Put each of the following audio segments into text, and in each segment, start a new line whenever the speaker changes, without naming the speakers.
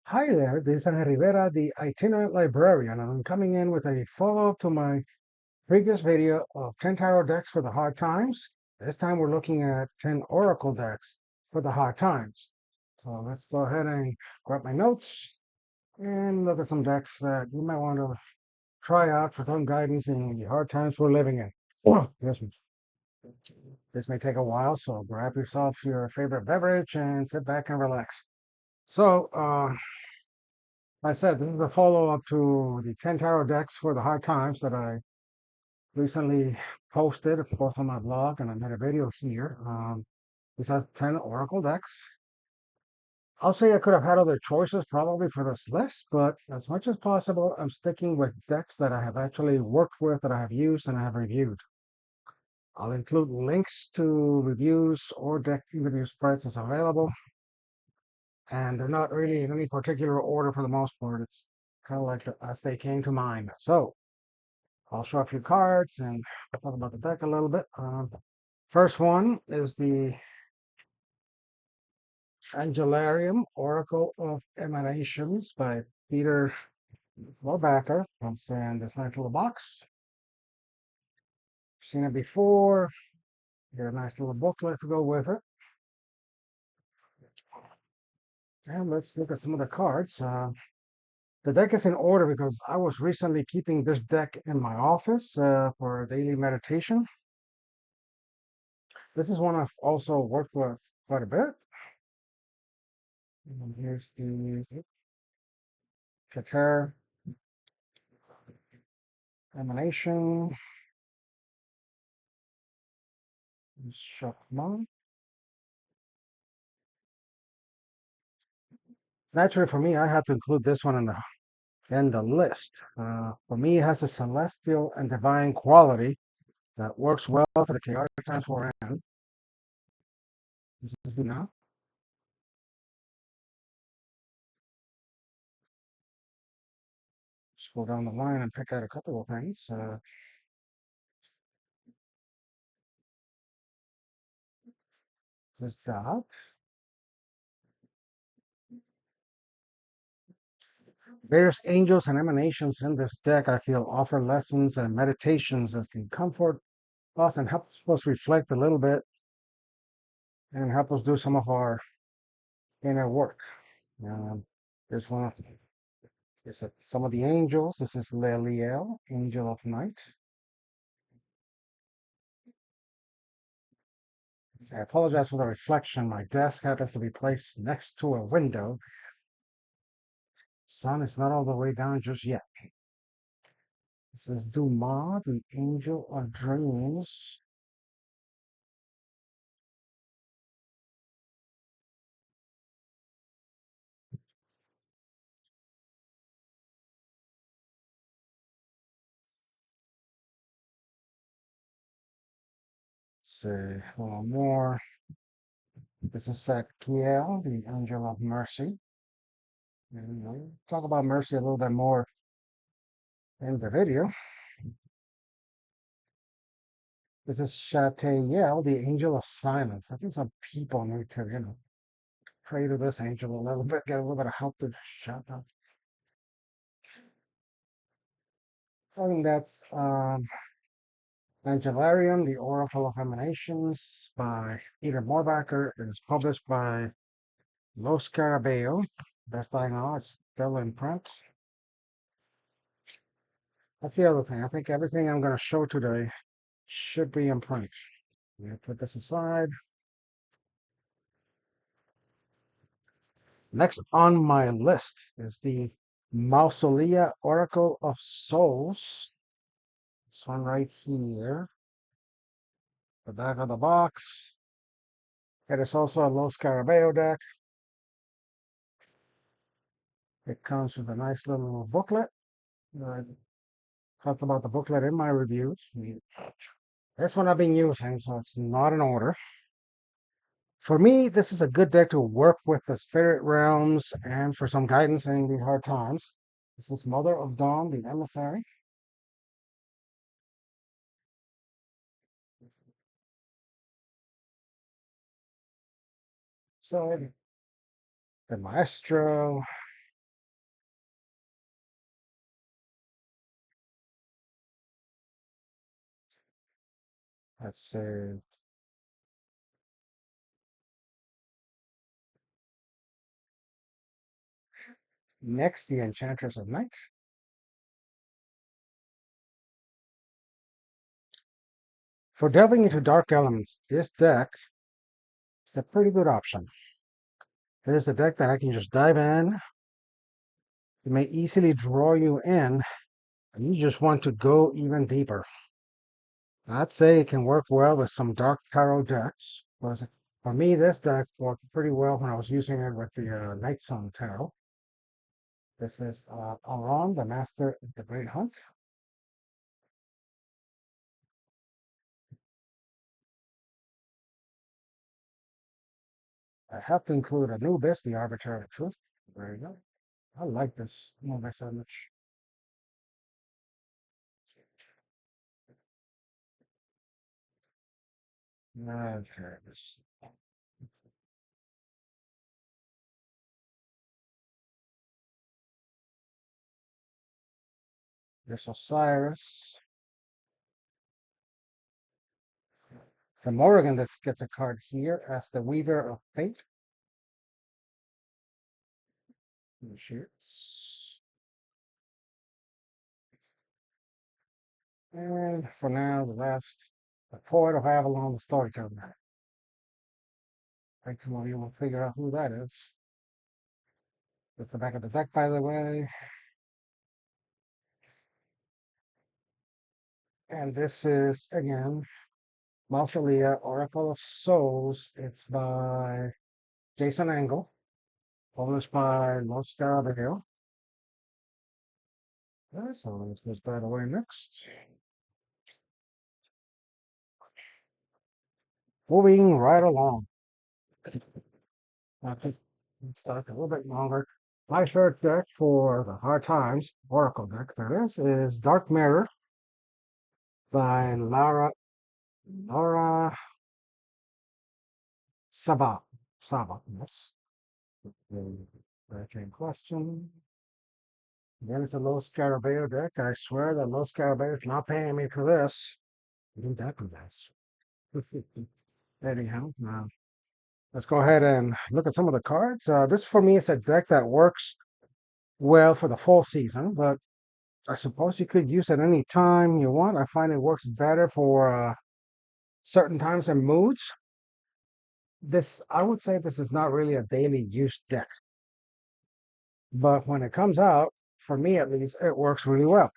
Hi there, this is Ana Rivera, the Itinerant Librarian, and I'm coming in with a follow-up to my previous video of 10 tarot decks for the hard times. This time we're looking at 10 oracle decks for the hard times. So let's go ahead and grab my notes and look at some decks that you might want to try out for some guidance in the hard times we're living in. Yes, this may take a while, so grab yourself your favorite beverage and sit back and relax. So, I said this is a follow-up to the 10 tarot decks for the hard times that I recently posted, of course, on my blog, and I made a video here. These are 10 oracle decks. I'll say I could have had other choices probably for this list, but as much as possible, I'm sticking with decks that I have actually worked with, that I have used, and I have reviewed. I'll include links to reviews or deck review spreads as available, and they're not really in any particular order for the most part. It's kind of like as they came to mind. So, I'll show a few cards and talk about the deck a little bit. First one is the Angelarium Oracle of Emanations by Peter Warbacker. Comes in this nice little box. Seen it before. Get a nice little booklet to go with it. And let's look at some of the cards. The deck is in order because I was recently keeping this deck in my office for daily meditation. This is one I've also worked with quite a bit. And here's the Qatar emanation. Shakman. Naturally, for me, I had to include this one in the list. For me, it has a celestial and divine quality that works well for the chaotic times we're in. This is now. Scroll down the line and pick out a couple of things. This is that. Various angels and emanations in this deck, I feel, offer lessons and meditations that can comfort us and help us reflect a little bit and help us do some of our inner work. Um, there's one of some of the angels. This is Leliel, angel of night. I apologize for the reflection. My desk happens to be placed next to a window. Sun is not all the way down just yet. This is Dumas, the angel of dreams. Let's see a little more. This is Sakiel, the angel of mercy. And we'll talk about mercy a little bit more in the video. This is Shatael, the angel of silence. I think some people need to, pray to this angel a little bit, get a little bit of help to shut up. I think that's Angelarium, the Oracle of Emanations by Peter Morbacher. It is published by Los Carabeo. Best I know, it's still in print. That's the other thing. I think everything I'm going to show today should be in print. I'm going to put this aside. Next on my list is the Mausolea Oracle of Souls. This one right here. The back of the box. It is also a Los Carabeo deck. It comes with a nice little booklet. I talked about the booklet in my reviews. This one I've been using, so it's not in order. For me, this is a good deck to work with the spirit realms and for some guidance in the hard times. This is Mother of Dawn, the emissary. So the Maestro, Let's see. Next, the Enchantress of Night. For delving into dark elements, this deck is a pretty good option. It is a deck that I can just dive in. It may easily draw you in, and you just want to go even deeper. I'd say it can work well with some dark tarot decks. For me, this deck worked pretty well when I was using it with the Night Sun Tarot. This is Aron, the Master of the Great Hunt. I have to include Anubis, the Arbiter of Truth. There you go. I like this Anubis image. Okay, this Osiris. From Morrigan, that gets a card here as the Weaver of Fate. Here she is. And for now, the last, the Poet of Avalon, the Storyteller. I think some of you will figure out who that is. That's the back of the deck, by the way. And this is, again, Mausolea, Oracle of Souls. It's by Jason Engel, published by Los Scarabeo. Okay, so this goes by the way next. Moving right along. Just start a little bit longer. My third deck for the Hard Times Oracle deck, that is Dark Mirror by Laura Saba, yes. The deck in question. Again, it's a Los Scarabeo deck. I swear that Los Scarabeo is not paying me for this. Even that for this. Anyhow, let's go ahead and look at some of the cards. This for me is a deck that works well for the full season, but I suppose you could use it any time you want. I find it works better for certain times and moods. I would say this is not really a daily use deck, but when it comes out, for me at least, it works really well.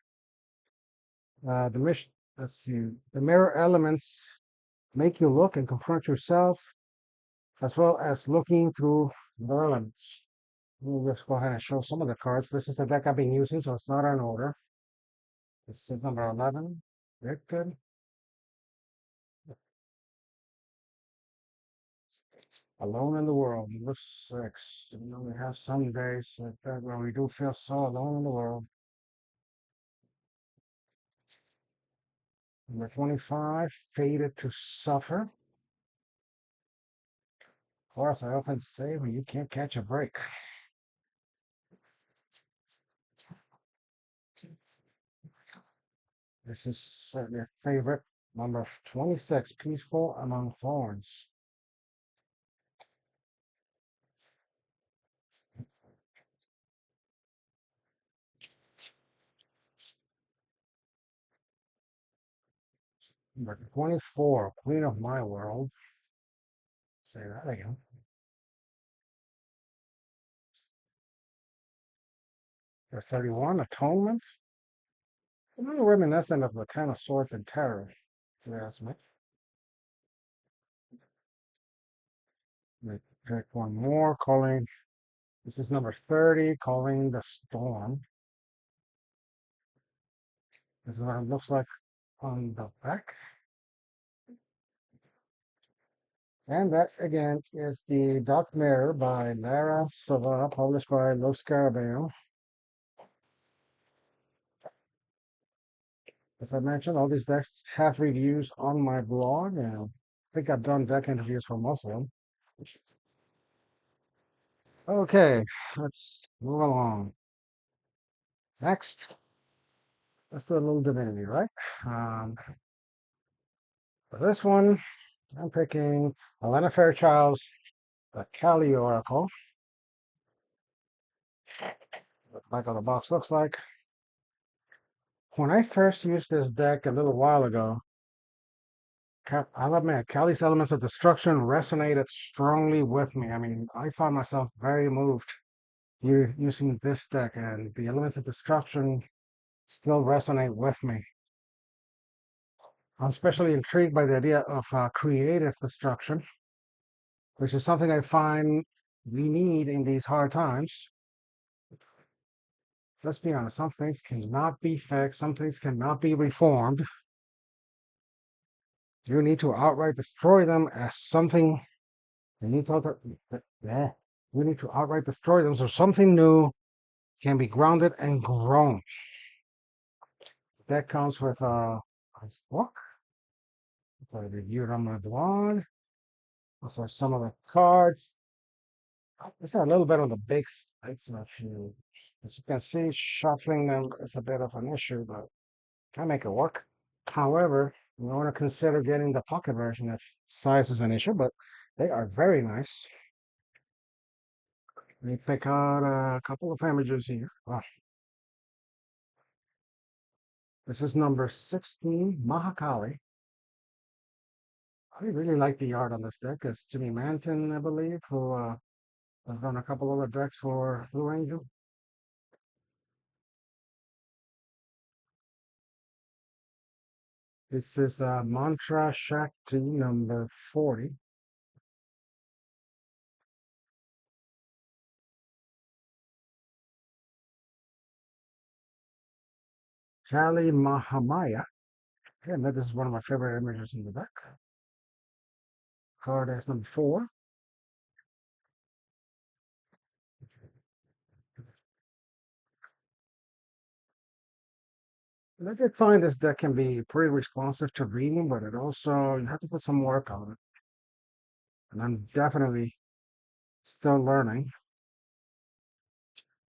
The mission, let's see, the mirror elements make you look and confront yourself, as well as looking through the elements. We'll just go ahead and show some of the cards. This is a deck I've been using, so it's not in order. This is number 11, Victor. Alone in the World, number 6. You know, we have some days like that where we do feel so alone in the world. Number 25, Fated to Suffer. Of course, I often say when you can't catch a break. This is certainly a favorite. Number 26, Peaceful Among Thorns. Number 24, Queen of My World. Say that again. Number 31, Atonement. A little reminiscent of the Ten of Swords and Terror, if you ask me. Let me pick one more, calling. This is number 30, Calling the Storm. This is what it looks like on the back. And that, again, is the Dark Mirror by Lara Sava, published by Los Scarabeo. As I mentioned, all these decks have reviews on my blog, and I think I've done deck interviews for most of them. Okay, let's move along. Next, let's do a little divinity, right? Um, For this one, I'm picking Elena Fairchild's The Cali Oracle. What the back of the box looks like. When I first used this deck a little while ago, I'll admit, Cali's Elements of Destruction resonated strongly with me. I mean, I found myself very moved using this deck, and the Elements of Destruction still resonate with me. I'm especially intrigued by the idea of creative destruction, which is something I find we need in these hard times. Let's be honest, some things cannot be fixed, some things cannot be reformed. You need to outright destroy them as something. You need to, you need to outright destroy them so something new can be grounded and grown. That comes with a nice book. I reviewed on my blog. Also, some of the cards. It's a little bit on the big side, so as you can see, shuffling them is a bit of an issue, but I make it work. However, you want to consider getting the pocket version if size is an issue, but they are very nice. Let me pick out a couple of images here. Wow. This is number 16, Mahakali. I really like the art on this deck. It's Jimmy Manton, I believe, who has done a couple other decks for Blue Angel. This is Mantra Shakti number 40. Kali Mahamaya. And that is one of my favorite images in the deck. Card is number 4. And I did find this deck can be pretty responsive to reading, but it also, you have to put some work on it. And I'm definitely still learning.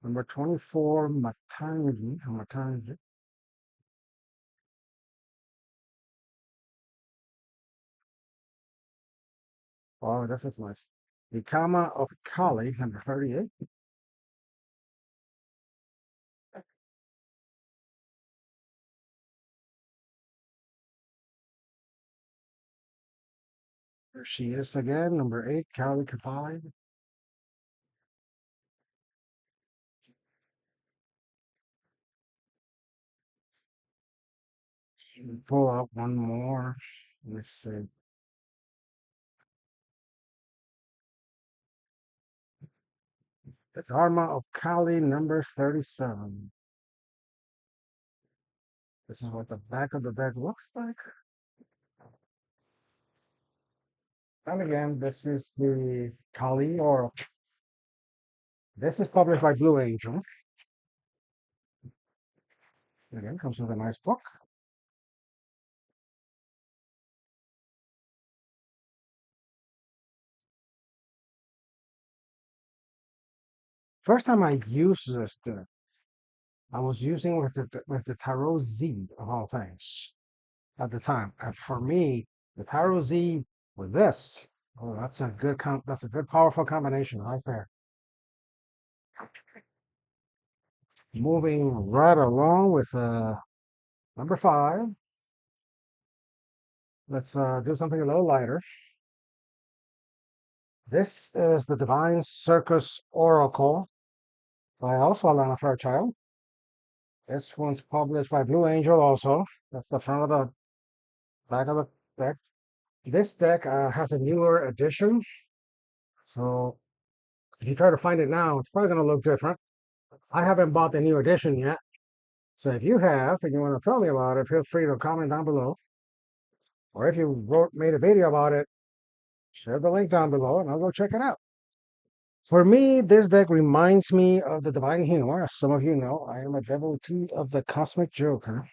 Number 24, Matangi. Oh, this is nice. The Kama of Kali, number 38. There she is again, number 8, Kali Kapali. Pull out one more. Let's see. The Dharma of Kali, number 37. This is what the back of the deck looks like. And again, this is the Kali Oracle. This is published by Blue Angel. Again, comes with a nice book. First time I used this deck, I was using with the Tarot Z of all things at the time. And for me, the Tarot Z with this, oh, that's a good powerful combination right there. Moving right along with number 5. Let's do something a little lighter. This is the Divine Circus Oracle by also Alana Fairchild. This one's published by Blue Angel also. That's the front of the back of the deck. This deck has a newer edition. So if you try to find it now, it's probably going to look different. I haven't bought the new edition yet. So if you have and you want to tell me about it, feel free to comment down below. Or if you made a video about it, share the link down below and I'll go check it out. For me, this deck reminds me of the Divine Humor. As some of you know, I am a devotee of the Cosmic Joker.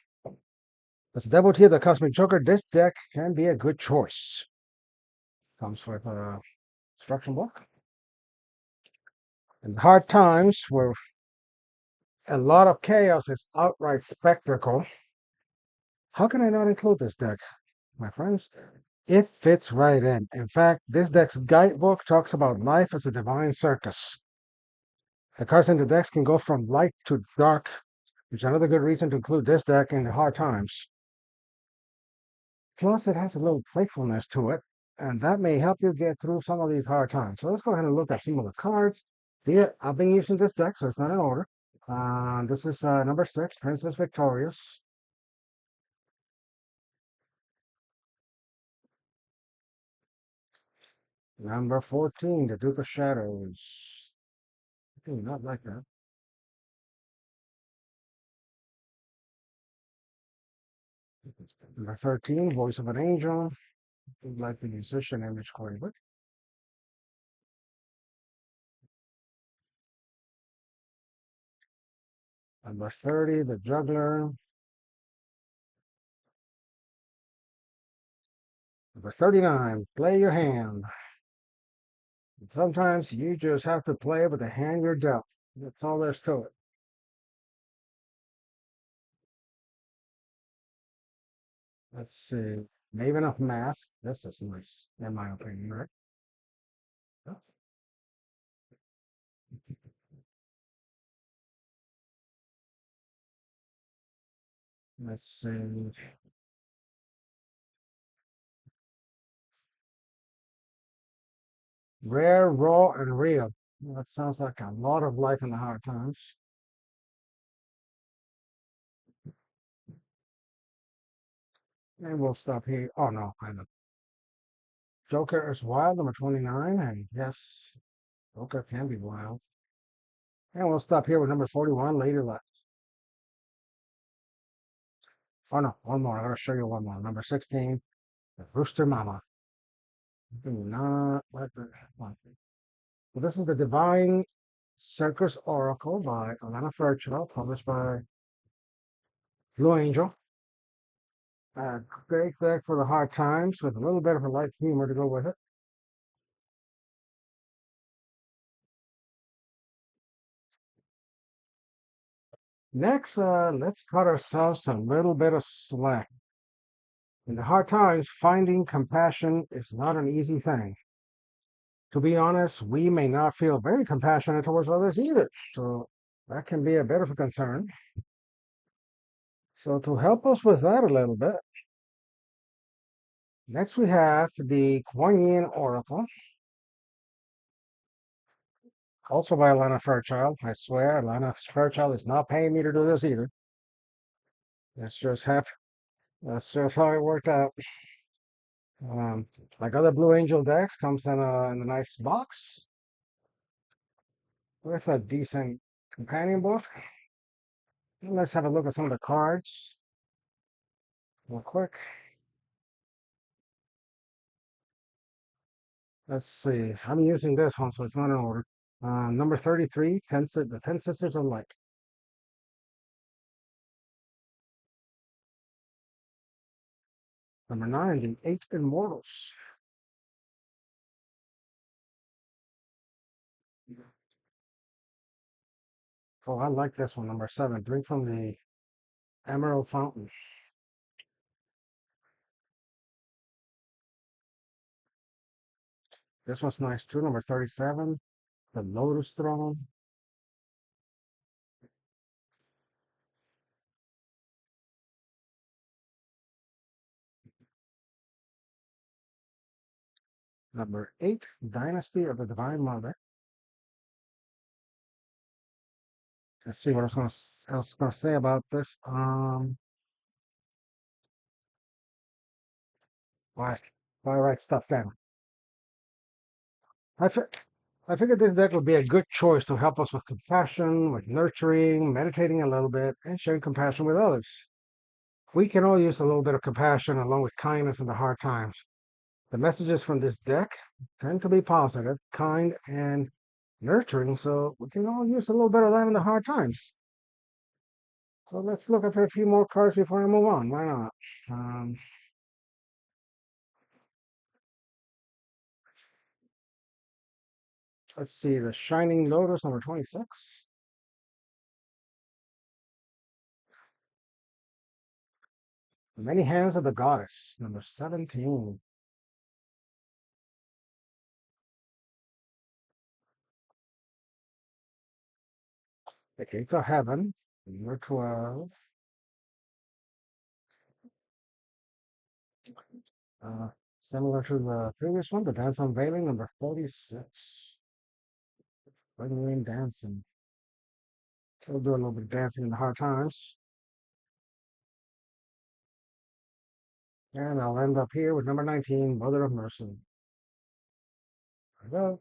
As a devotee of the Cosmic Joker, this deck can be a good choice. Comes with a instruction book. In hard times where a lot of chaos is outright spectacle, how can I not include this deck? my friends, it fits right in. In fact, this deck's guidebook talks about life as a divine circus. The cards in the decks can go from light to dark, which is another good reason to include this deck in the hard times. Plus, it has a little playfulness to it, and that may help you get through some of these hard times. So let's go ahead and look at some of the cards. Yeah, I've been using this deck, so it's not in order. This is number 6, Princess Victorious. Number 14, the Duke of Shadows. Not like that. Number 13, Voice of an Angel. Like the musician image quite a bit. Number 30, the Juggler. Number 39, Play Your Hand. Sometimes you just have to play with the hand you're dealt. That's all there's to it. Let's see. Maven of Mask. This is nice, in my opinion, right? Let's see. Rare, raw, and real. That sounds like a lot of life in the hard times. And we'll stop here. Oh no, I know. Joker is wild, number 29, and yes, Joker can be wild. And we'll stop here with number 41, Lady Luck. Oh no, one more. I gotta show you one more. Number 16, the Rooster Mama. Do not let the one. So this is the Divine Circus Oracle by Alana Fairchild, published by Blue Angel. A great deck for the hard times with a little bit of a light humor to go with it. Next, let's cut ourselves a little bit of slack. In the hard times, finding compassion is not an easy thing. To be honest, we may not feel very compassionate towards others either. So that can be a bit of a concern. So to help us with that a little bit, next we have the Kuan Yin Oracle, also by Alana Fairchild. I swear, Alana Fairchild is not paying me to do this either. That's just half. That's just how it worked out. Um, like other Blue Angel decks, comes in a nice box with a decent companion book. Let's have a look at some of the cards real quick. Let's see. I'm using this one, so it's not in order. Number 33, the 10 Sisters of Light. Number 9, the 8 Immortals. Oh, I like this one. Number 7, Drink from the Emerald Fountain. This one's nice too. Number 37, the Lotus Throne. Number 8, Dynasty of the Divine Mother. Let's see what I was gonna say about this. Why, why write stuff down? I, fi- I figured this deck would be a good choice to help us with compassion, with nurturing, meditating a little bit, and sharing compassion with others. We can all use a little bit of compassion along with kindness in the hard times. The messages from this deck tend to be positive, kind, and nurturing, so we can all use a little bit of that in the hard times. So let's look at a few more cards before I move on. Why not? Um, let's see, the Shining Lotus, number 26. Many Hands of the Goddess, number 17. The Gates of Heaven, number 12. Uh, Similar to the previous one, The Dance Unveiling, number 46. Wedding Dancing. We'll do a little bit of dancing in the hard times. And I'll end up here with number 19, Mother of Mercy. There we go.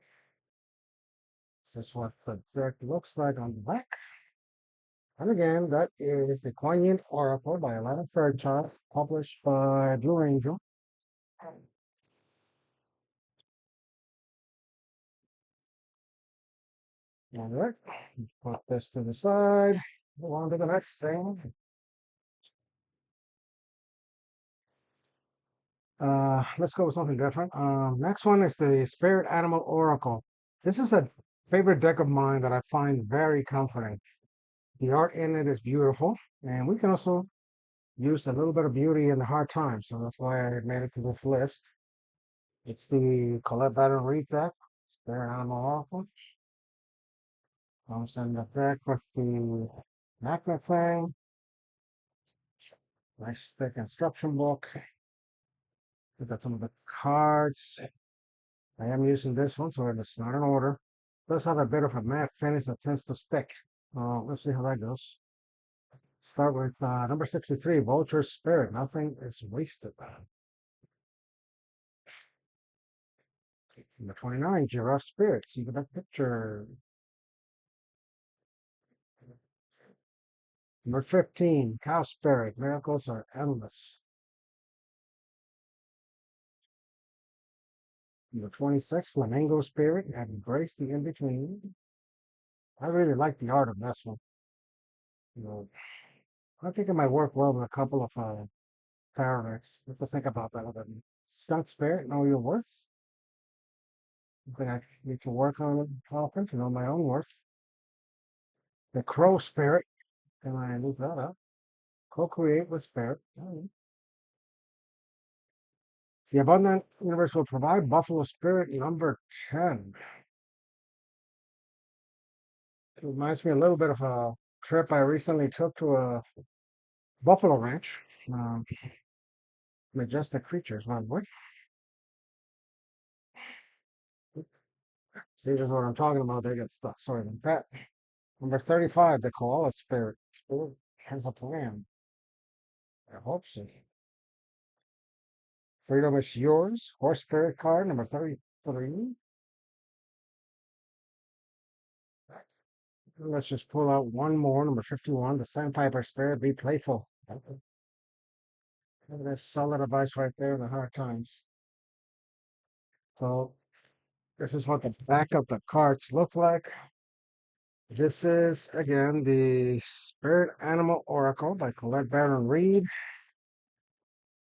This is what the deck looks like on the back. And again, that is the Poignant Oracle by Atlanta Fairchild, published by Blue Angel. All right, put this to the side. Move on to the next thing. Let's go with something different. Next one is the Spirit Animal Oracle. This is a favorite deck of mine that I find very comforting. The art in it is beautiful, and we can also use a little bit of beauty in the hard times, so that's why I made it to this list. It's the Colette Baron Reed deck, Spirit Animal Oracle. Comes in the deck with the magnet thing, nice thick instruction book. We've got some of the cards. I am using this one, so it's not in order. It does have a bit of a matte finish that tends to stick. Let's see how that goes. Start with number 63, Vulture Spirit. Nothing is wasted. Number 29, Giraffe Spirit. See that picture. Number 15, Cow Spirit. Miracles are endless. Number 26, Flamingo Spirit. And embrace the in-between. I really like the art of this one. You know, I think it might work well with a couple of tarot decks. Have to think about that a bit. Skunk Spirit, Know Your Worth. I think I need to work on it often to know my own worth. The Crow Spirit. Can I move that up? Co-create with Spirit. Oh. The Abundant Universe will provide Buffalo Spirit number 10. It reminds me a little bit of a trip I recently took to a buffalo ranch. Um, Majestic Creatures, one word. See, this is what I'm talking about. They get stuck. Sorry about that. Number 35, the Koala Spirit. Spirit has a plan. I hope so. Freedom is yours. Horse Spirit card, number 33. Let's just pull out one more, number 51, the Sandpiper Spirit. Be playful. That's solid advice right there in the hard times. So this is what the back of the cards look like. This is, again, the Spirit Animal Oracle by Colette Baron Reed.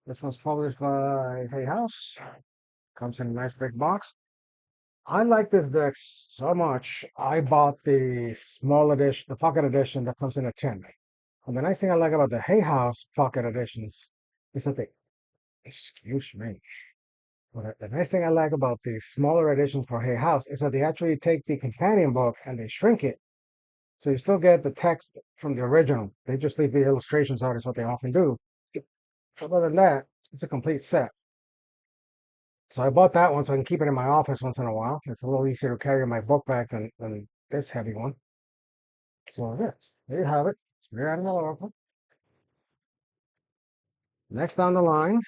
This one's published by Hay House. Comes in a nice big box. I like this deck so much. I bought the small edition, the pocket edition that comes in a tin. And the nice thing I like about the Hay House pocket editions is that they, excuse me, but the nice thing I like about the smaller editions for Hay House is that they actually take the companion book and they shrink it. So you still get the text from the original. They just leave the illustrations out, is what they often do. Other than that, it's a complete set. So I bought that one so I can keep it in my office once in a while. It's a little easier to carry in my book bag than this heavy one. So yes, there you have it. Spirit Animal Oracle. Next down the line,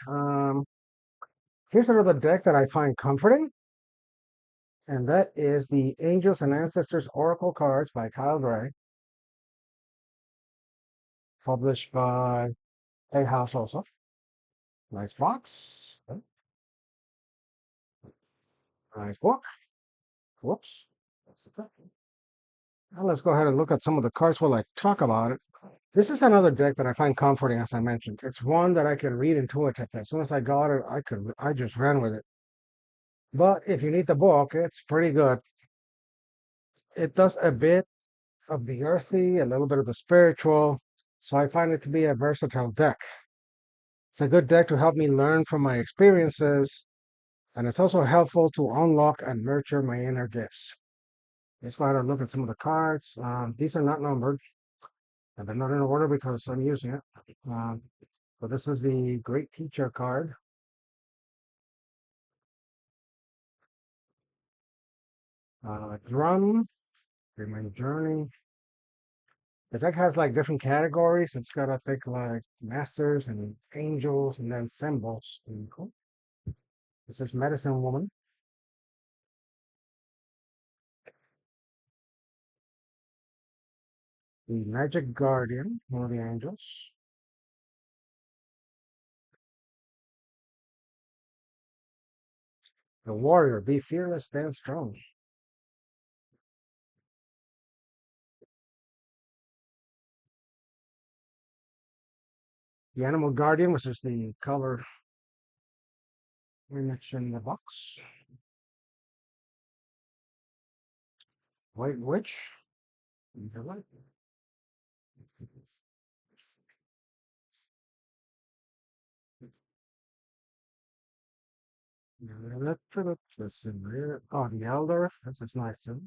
here's another deck that I find comforting, and that is the Angels and Ancestors Oracle cards by Kyle Gray, published by Hay House also. Nice box. Nice book. Whoops. Now let's go ahead and look at some of the cards while I talk about it. This is another deck that I find comforting, as I mentioned. It's one that I can read intuitively. As soon as I got it, I just ran with it. But if you need the book, it's pretty good. It does a bit of the earthy, a little bit of the spiritual. So I find it to be a versatile deck. It's a good deck to help me learn from my experiences, and it's also helpful to unlock and nurture my inner gifts. Let's go ahead and look at some of the cards. These are not numbered, and they're not in order because I'm using it. Um, so this is the Great Teacher card. Drum, my journey. The deck has like different categories. It's got, I think, like masters and angels and then symbols. Cool. This is Medicine Woman, the Magic Guardian, one of the angels, the Warrior, be fearless, stand strong, the Animal Guardian, which is the color image in the box, White Witch, listen here. Oh, the Elder, this is nice too.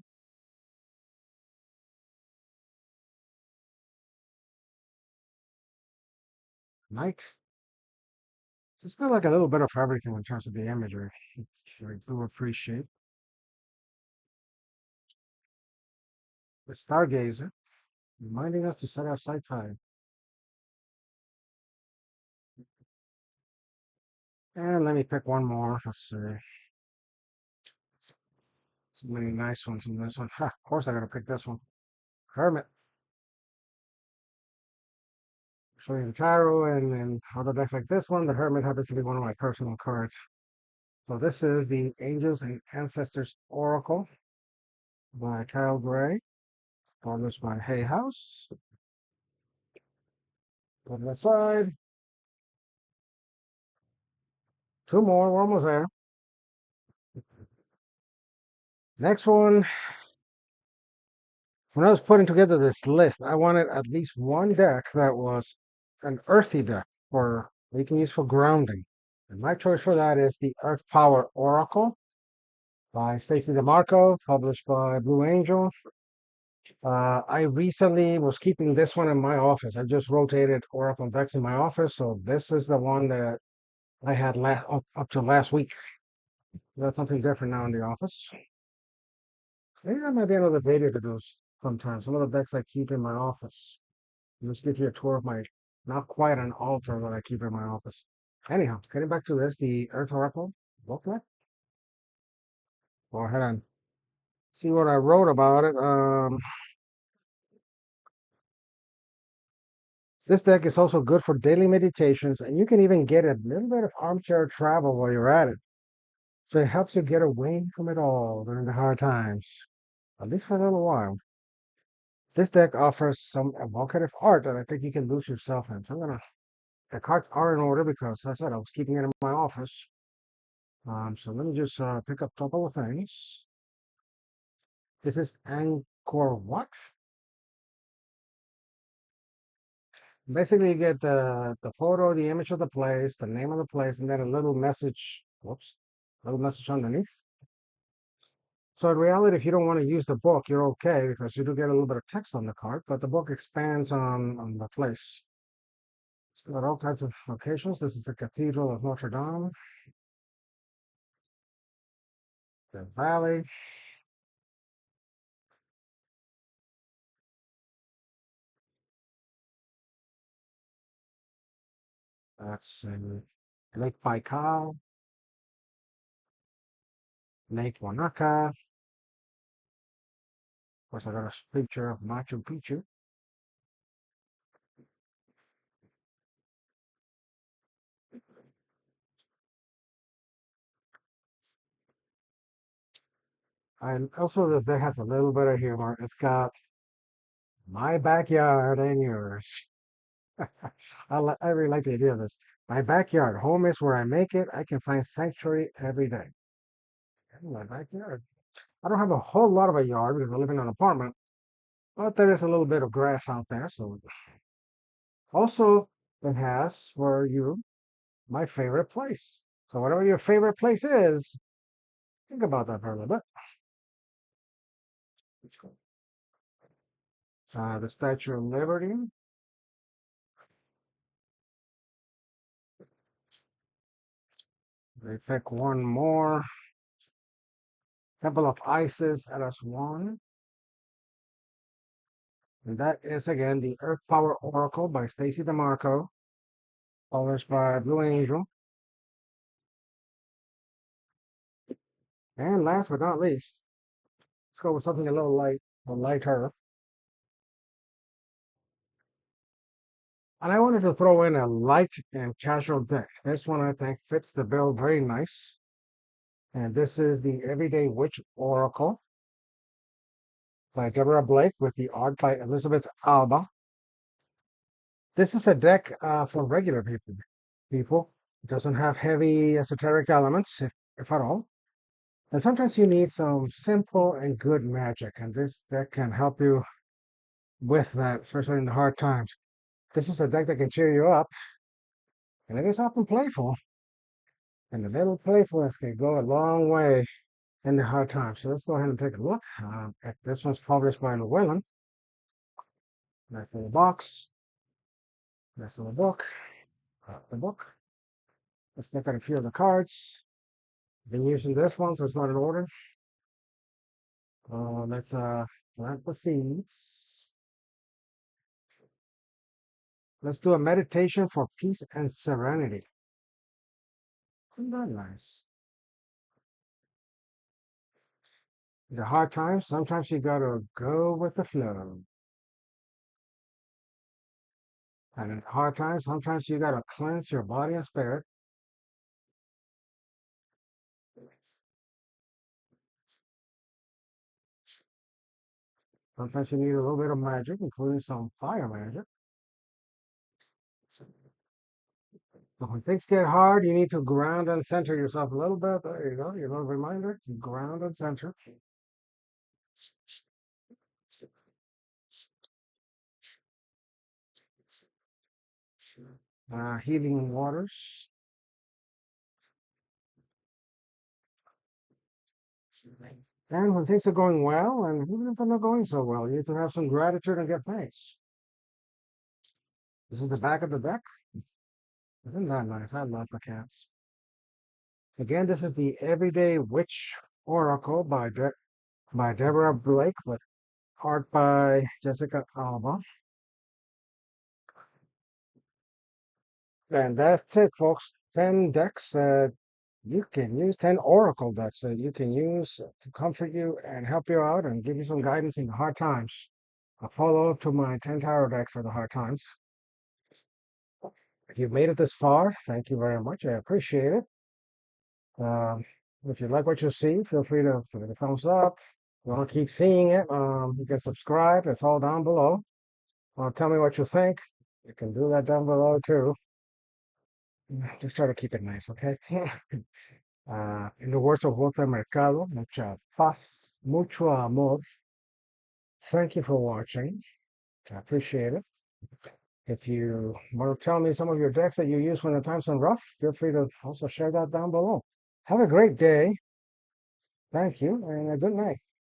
Knight. It's got like a little bit of everything in terms of the imagery. I do appreciate the Stargazer, reminding us to set our sights high. And let me pick one more. Let's see. So many nice ones in this one. Ha, of course I gotta pick this one. Hermit. Showing the tarot and other decks like this one. The Hermit happens to be one of my personal cards. So this is the Angels and Ancestors Oracle by Kyle Gray, published by Hay House. Put it aside. Two more. We're almost there. Next one. When I was putting together this list, I wanted at least one deck that was an earthy deck for we can use for grounding. And my choice for that is the Earth Power Oracle by Stacey DeMarco, published by Blue Angel. I recently was keeping this one in my office. I just rotated Oracle decks in my office, so this is the one that I had up to last week. That's something different now in the office. Maybe that might be another video to do sometime. Some of the decks I keep in my office. Just give you a tour of my, not quite an altar that I keep in my office. Anyhow, getting back to this, the Earth Oracle booklet. Go ahead and see what I wrote about it. This deck is also good for daily meditations, and you can even get a little bit of armchair travel while you're at it. So it helps you get away from it all during the hard times, at least for a little while. This deck offers some evocative art that I think you can lose yourself in. So the cards are in order because as I said I was keeping it in my office. So let me just pick up a couple of things. This is Angkor Wat. Basically, you get the photo, the image of the place, the name of the place, and then a little message. Whoops, a little message underneath. So in reality, if you don't want to use the book, you're okay because you do get a little bit of text on the card, but the book expands on the place. It's got all kinds of locations. This is the Cathedral of Notre Dame, the Valley. That's Lake Baikal, Lake Wanaka. Of course, I got a picture of Machu Picchu. And also, the deck has a little bit of humor. It's got my backyard and yours. I really like the idea of this. My backyard, home is where I make it. I can find sanctuary every day. My backyard. I don't have a whole lot of a yard because I live in an apartment, but there is a little bit of grass out there. So also, it has for you. my favorite place. So whatever your favorite place is, think about that for a little bit. The Statue of Liberty. They pick one more. Temple of Isis at S1. And that is again the Earth Power Oracle by Stacy DeMarco, published by Blue Angel. And last but not least, let's go with something a little light, or lighter. And I wanted to throw in a light and casual deck. This one I think fits the bill very nice. And this is the Everyday Witch Oracle by Deborah Blake with the art by Elizabeth Alba. This is a deck for regular people. It doesn't have heavy esoteric elements, if at all. And sometimes you need some simple and good magic, and this deck can help you with that, especially in the hard times. This is a deck that can cheer you up, and it is often playful. And a little playfulness can go a long way in the hard times. So let's go ahead and take a look. This one's published by Llewellyn. Nice little box. Nice little book. The book. Let's look at a few of the cards. I've been using this one, so it's not in order. Let's plant the seeds. Let's do a meditation for peace and serenity. Isn't that nice? In the hard times, sometimes you gotta go with the flow. And in hard times, sometimes you gotta cleanse your body and spirit. Sometimes you need a little bit of magic, including some fire magic. But when things get hard, you need to ground and center yourself a little bit. There you go. Your little reminder to ground and center. Healing waters. And when things are going well, and even if they're not going so well, you need to have some gratitude and give thanks. This is the back of the deck. Isn't that nice? I love the cats. Again, this is the Everyday Witch Oracle by Deborah Blake with art by Jessica Alba. And that's it, folks. 10 decks that you can use, 10 Oracle decks that you can use to comfort you and help you out and give you some guidance in the hard times. A follow-up to my 10 tarot decks for the hard times. If you've made it this far, thank you very much. I appreciate it. If you like what you see, feel free to give it a thumbs up. If you want to keep seeing it, you can subscribe. It's all down below. Tell me what you think. You can do that down below too. Just try to keep it nice, okay? In the words of Walter Mercado, mucha paz, mucho amor. Thank you for watching. I appreciate it. If you want to tell me some of your decks that you use when the times are rough, feel free to also share that down below. Have a great day. Thank you, and a good night.